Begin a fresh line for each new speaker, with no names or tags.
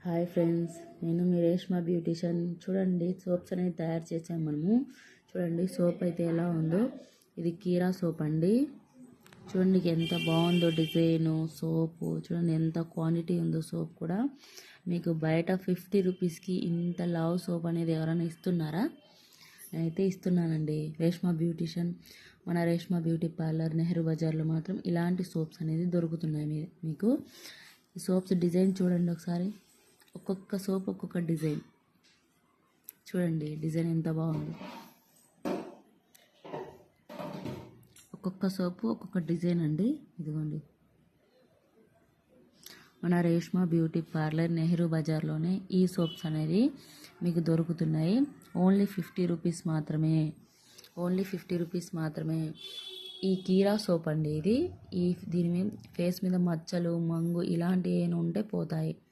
Hi friends, నేను మీ Reshma beautician. చూడండి, soaps అనేది తయారు చేసాము మనము. చూడండి సోప్ అయితే ఎలా ఉందో. ఇది కీరా సోప్ అండి. చూడండి ఎంత బాగుందో డిజైను సోపు. చూడండి ఎంత క్వాంటిటీ ఉందో సోప్ కూడా. మీకు బయట 50 రూపీస్కి ఇంత లావ్ సోప్ అనేది ఎవరైనా ఇస్తున్నారా? నేనైతే ఇస్తున్నానండి. రేష్మా బ్యూటిషియన్, మన రేష్మా బ్యూటీ పార్లర్ నెహ్రూ బజార్లో మాత్రం ఇలాంటి సోప్స్ అనేది దొరుకుతున్నాయి మీకు. ఈ సోప్స్ డిజైన్ చూడండి ఒకసారి. ఒక్కొక్క సోప్ ఒక్కొక్క డిజైన్. చూడండి డిజైన్ ఎంత బాగుంది. ఒక్కొక్క సోపు ఒక్కొక్క డిజైన్ అండి. ఇదిగోండి, మన రేష్మా బ్యూటీ పార్లర్ నెహ్రూ బజార్లోనే ఈ సోప్స్ అనేది మీకు దొరుకుతున్నాయి. ఓన్లీ 50 రూపీస్ మాత్రమే. ఓన్లీ 50 రూపీస్ మాత్రమే. ఈ కీరా సోప్ అండి ఇది. దీని మీద ఫేస్ మీద మచ్చలు, మంగు ఇలాంటివి ఏమైనా ఉంటే పోతాయి.